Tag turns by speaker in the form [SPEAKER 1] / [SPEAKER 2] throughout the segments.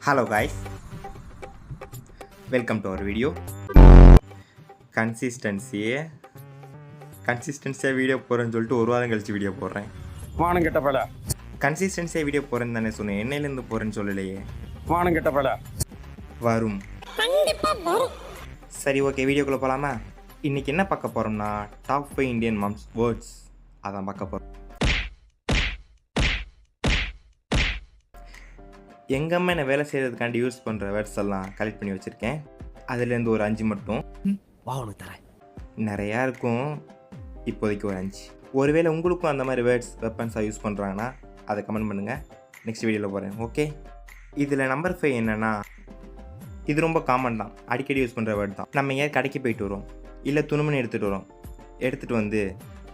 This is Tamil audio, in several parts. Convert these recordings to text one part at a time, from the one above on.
[SPEAKER 1] Hello guys, welcome to our video. கன்சிஸ்டன்சியாக வீடியோ போகிறேன்னு சொல்லிட்டு ஒரு வாரம் கழிச்சு வீடியோ போடுறேன்.
[SPEAKER 2] வானம் கெட்ட பல
[SPEAKER 1] கன்சிஸ்டன்சியாக வீடியோ போகிறேன்னு தானே சொன்னேன், என்னையிலேருந்து போகிறேன்னு சொல்லலையே.
[SPEAKER 2] வானம் கெட்ட பல
[SPEAKER 1] வரும். சரி, ஓகே, வீடியோக்குள்ளே போகலாமா? இன்றைக்கி என்ன பார்க்க போகிறோம்னா டாப் 5 இந்தியன் மாம்ஸ் வேர்ட்ஸ், அதான் பார்க்க போகிறோம். எங்கள் அம்மா என்ன வேலை செய்கிறதுக்காண்டி யூஸ் பண்ணுற வேர்ட்ஸ் எல்லாம் கலெக்ட் பண்ணி வச்சுருக்கேன். அதுலேருந்து ஒரு 5 மட்டும்
[SPEAKER 2] தரேன்.
[SPEAKER 1] நிறையா இருக்கும், இப்போதைக்கு ஒரு 5. ஒருவேளை உங்களுக்கும் அந்த மாதிரி வேர்ட்ஸ் வெப்பன்ஸாக யூஸ் பண்ணுறாங்கன்னா அதை கமெண்ட் பண்ணுங்கள், நெக்ஸ்ட் வீடியோவில் போகிறேன். ஓகே, இதில் நம்பர் 5 என்னென்னா, இது ரொம்ப காமன் தான், அடிக்கடி யூஸ் பண்ணுற வேர்ட் தான். நம்ம எங்கேயாவது கடைக்கு போயிட்டு வரோம், இல்லை துணிமணி எடுத்துகிட்டு வந்து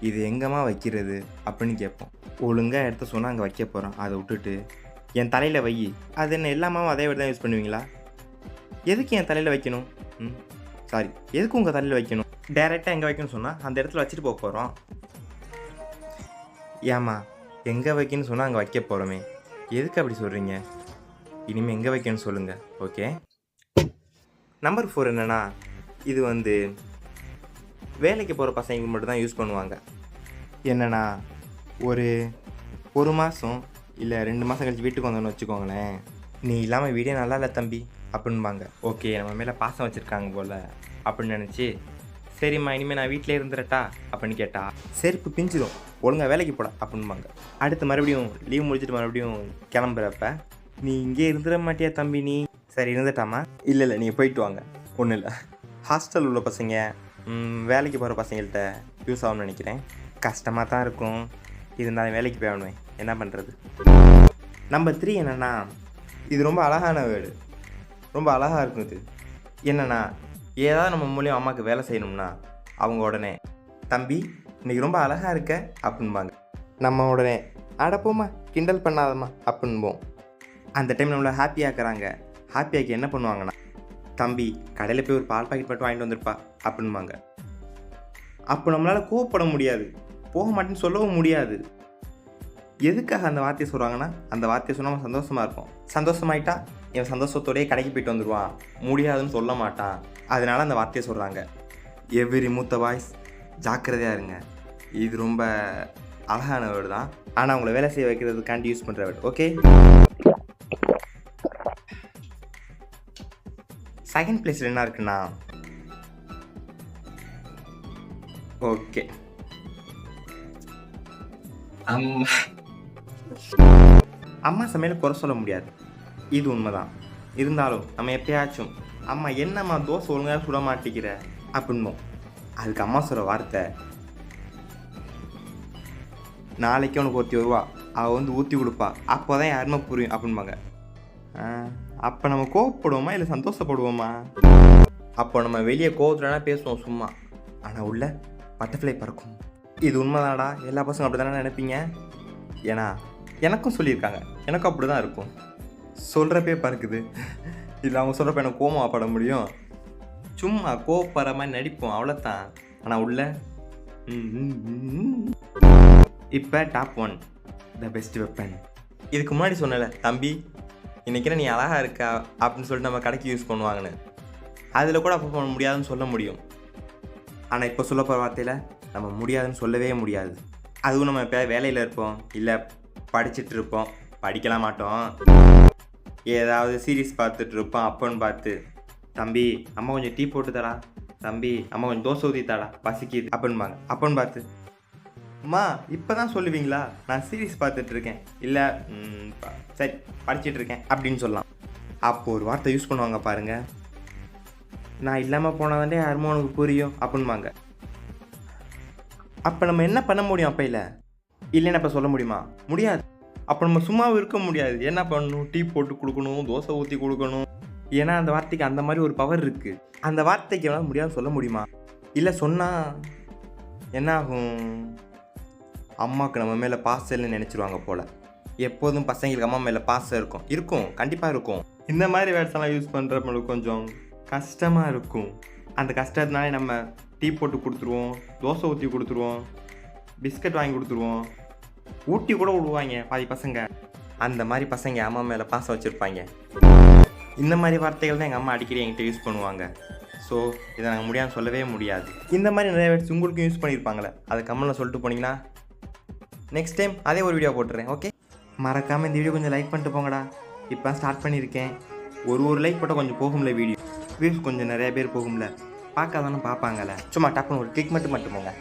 [SPEAKER 1] இது எங்கேம்மா வைக்கிறது அப்படின்னு கேட்போம். ஒழுங்காக எடுத்து சொன்னால் அங்கே வைக்க போகிறோம், அதை விட்டுட்டு என் தலையில் வை, அது என்ன எல்லாமாவும் அதே வேர்டு தான் யூஸ் பண்ணுவீங்களா? எதுக்கு என் தலையில் வைக்கணும்? சாரி, எதுக்கு உங்கள் தலையில் வைக்கணும்? டைரெக்டாக எங்கே வைக்கணும்னு சொன்னால் அந்த இடத்துல வச்சுட்டு போக போகிறோம். ஏம்மா எங்கே வைக்கணும்னு சொன்னால் அங்கே வைக்க போகிறோமே, எதுக்கு அப்படி சொல்கிறீங்க? இனிமேல் எங்கே வைக்கணும்னு சொல்லுங்கள். ஓகே, நம்பர் 4 என்னென்னா, இது வேலைக்கு போகிற பசங்களுக்கு மட்டும் தான் யூஸ் பண்ணுவாங்க. என்னென்னா, ஒரு மாதம் இல்லை 2 மாதம் கழிச்சு வீட்டுக்கு வந்தோன்னு வச்சுக்கோங்களேன், நீ இல்லாமல் வீடே நல்லா இல்லை தம்பி அப்படின்பாங்க. ஓகே, நம்ம மேலே பாசம் வச்சுருக்காங்க போல் அப்படின்னு நினச்சி, சரிம்மா இனிமேல் நான் வீட்டிலே இருந்துடட்டா அப்படின்னு கேட்டால், செருப்பு பிஞ்சிடும், ஒழுங்காக வேலைக்கு போட அப்படின்பாங்க. அடுத்து மறுபடியும் லீவ் முடிச்சுட்டு மறுபடியும் கிளம்புறப்ப, நீ இங்கே இருந்துட மாட்டியா தம்பி நீ? சரி இருந்துட்டாமா? இல்லை நீங்கள் போயிட்டு வாங்க. ஒன்றும் இல்லை, ஹாஸ்டல் உள்ள பசங்க வேலைக்கு போகிற பசங்கள்கிட்ட யூஸ் ஆகும்னு நினைக்கிறேன். கஷ்டமாக தான் இருக்கும், இருந்தாலும் வேலைக்கு போய் என்ன பண்ணுறது. நம்பர் 3 என்னென்னா, இது ரொம்ப அழகான வேர்டு, ரொம்ப அழகாக இருக்கும். இது என்னென்னா, ஏதாவது நம்ம மூலியம் அம்மாவுக்கு வேலை செய்யணும்னா அவங்க உடனே, தம்பி இன்றைக்கி ரொம்ப அழகாக இருக்க அப்படின்பாங்க. நம்ம உடனே, அடப்போம்மா கிண்டல் பண்ணாதம்மா அப்படின்போம். அந்த டைம் நம்மளை ஹாப்பியாக்குறாங்க. ஹாப்பியாக்கி என்ன பண்ணுவாங்கன்னா, தம்பி கடையில் போய் ஒரு பால் பாக்கெட் மட்டும் வாங்கிட்டு வந்துருப்பா அப்படின்பாங்க. அப்போ நம்மளால் கோவப்பட முடியாது, போக மாட்டேன்னு சொல்லவும் முடியாது. எதுக்காக அந்த வார்த்தையை சொல்கிறாங்கன்னா, அந்த வார்த்தையை சொன்னால் நம்ம சந்தோஷமாக இருப்போம். சந்தோஷமாயிட்டா இவன் சந்தோஷத்தோடையே கடைக்கு போயிட்டு வந்துடுவான், முடியாதுன்னு சொல்ல மாட்டான், அதனால் அந்த வார்த்தையை சொல்கிறாங்க. எவ்ரி மூத்த வாய்ஸ் ஜாக்கிரதையாக இருங்க, இது ரொம்ப அழகான வேர்டு தான், ஆனால் அவங்கள வேலை செய்ய வைக்கிறதுக்காண்டி யூஸ் பண்ணுற வேர்டு. ஓகே, செகண்ட் பிளேஸில் என்ன இருக்குன்னா, ஓகே அம்மா சமையல் குறை சொல்ல முடியாது, இது உண்மைதான். இருந்தாலும் நம்ம எப்பயாச்சும், அம்மா என்னம்மா தோசை ஒழுங்காக சுட மாட்டேங்கிற அப்படின்போம். அதுக்கு அம்மா சொல்கிற வார்த்தை, நாளைக்கு உனக்கு ஒருத்தி வருவா, அவள் ஊற்றி கொடுப்பா, அப்போ தான் யாருமே புரியும் அப்படின்பாங்க. அப்போ நம்ம கோவப்படுவோமா இல்லை சந்தோஷப்படுவோமா? அப்போ நம்ம வெளியே கோவத்துலனா பேசுவோம் சும்மா, ஆனால் உள்ள பட்டர்ஃப்ளை பறக்கும். இது உண்மைதானடா, எல்லா பசங்களும் அப்படி தானே நினைப்பீங்க. ஏன்னா எனக்கும் சொல்லியிருக்காங்க, எனக்கும் அப்படி தான் இருக்கும். சொல்கிறப்பே பறக்குது, இல்லை அவங்க சொல்கிறப்ப எனக்கு கோவமாக பட முடியும்? சும்மா கோவப்படுற மாதிரி நடிப்போம், அவ்வளோதான். ஆனால் உள்ள இப்போ டாப் 1 த பெஸ்ட் வெப்பன். இதுக்கு முன்னாடி சொன்னல, தம்பி இன்றைக்கி நீ அழகாக இருக்கா அப்படின்னு சொல்லிட்டு நம்ம கடைக்கு யூஸ் பண்ணுவாங்கன்னு, அதில் கூட அப்போ பண்ண முடியாதுன்னு சொல்ல முடியும். ஆனால் இப்போ சொல்ல போகிற வார்த்தையில் நம்ம முடியாதுன்னு சொல்லவே முடியாது. அதுவும் நம்ம இப்போ வேலையில் இருப்போம், இல்லை படிச்சுட்டு இருப்போம், படிக்கலாம் மாட்டோம், ஏதாவது சீரீஸ் பார்த்துட்டு இருப்போம். அப்போன்னு பார்த்து, தம்பி அம்மா கொஞ்சம் டீ போட்டு தரா, தம்பி அம்மா கொஞ்சம் தோசை ஊற்றி தரா, பசிக்குது அப்படின்பாங்க. அப்போன்னு பார்த்து, அம்மா இப்போ தான் சொல்லுவீங்களா, நான் சீரீஸ் பார்த்துட்ருக்கேன், இல்லை சரி படிச்சுட்டு இருக்கேன் அப்படின்னு சொல்லலாம். அப்போது ஒரு வார்த்தை யூஸ் பண்ணுவாங்க பாருங்கள், நான் இல்லாமல் போனதாண்டே யாருமோ உனக்கு புரியும் அப்படின்பாங்க. அப்போ நம்ம என்ன பண்ண முடியும்? அப்போ இல்லைன்னு அப்போ சொல்ல முடியுமா? முடியாது. அப்போ நம்ம சும்மாவும் இருக்க முடியாது, என்ன பண்ணணும்? டீ போட்டு கொடுக்கணும், தோசை ஊற்றி கொடுக்கணும். ஏன்னா அந்த வார்த்தைக்கு அந்த மாதிரி ஒரு பவர் இருக்குது. அந்த வார்த்தைக்கு எல்லாம் முடியாது சொல்ல முடியுமா? இல்லை சொன்னால் என்ன ஆகும்? அம்மாவுக்கு நம்ம மேலே பாசம் இல்லைன்னு நினச்சிருவாங்க போல். எப்போதும் பசங்களுக்கு அம்மா மேலே பாசம் இருக்கும், கண்டிப்பாக இருக்கும். இந்த மாதிரி வேர்ட்ஸெல்லாம் யூஸ் பண்ணுறப்ப கொஞ்சம் கஷ்டமாக இருக்கும். அந்த கஷ்டத்தினாலே நம்ம டீ போட்டு கொடுத்துருவோம், தோசை ஊற்றி கொடுத்துருவோம், பிஸ்கட் வாங்கி கொடுத்துருவோம், ஊட்டி கூட விடுவாங்க பாதி பசங்க. அந்த மாதிரி பசங்க அம்மா மேலே பாசம் வச்சுருப்பாங்க. இந்த மாதிரி வார்த்தைகள் தான் எங்கள் அம்மா அடிக்கடி என்கிட்ட யூஸ் பண்ணுவாங்க. ஸோ இதை நாங்கள் முடியாமல் சொல்லவே முடியாது. இந்த மாதிரி நிறைய வேர்ட்ஸ் உங்களுக்கும் யூஸ் பண்ணியிருப்பாங்களே, அதை கமெண்ட்டில் சொல்லிட்டு போனீங்கன்னா நெக்ஸ்ட் டைம் அதே ஒரு வீடியோ போட்டுறேன். ஓகே, மறக்காமல் இந்த வீடியோ கொஞ்சம் லைக் பண்ணிட்டு போங்கடா. இப்போ ஸ்டார்ட் பண்ணியிருக்கேன். ஒரு லைக் போட்டால் கொஞ்சம் போகும்ல, வீடியோ வியூஸ் கொஞ்சம் நிறைய பேர் போகும்ல, பார்க்காதானே பார்ப்பாங்கல்ல. சும்மா டப்புன்னு ஒரு கிளிக் மட்டும் போங்க.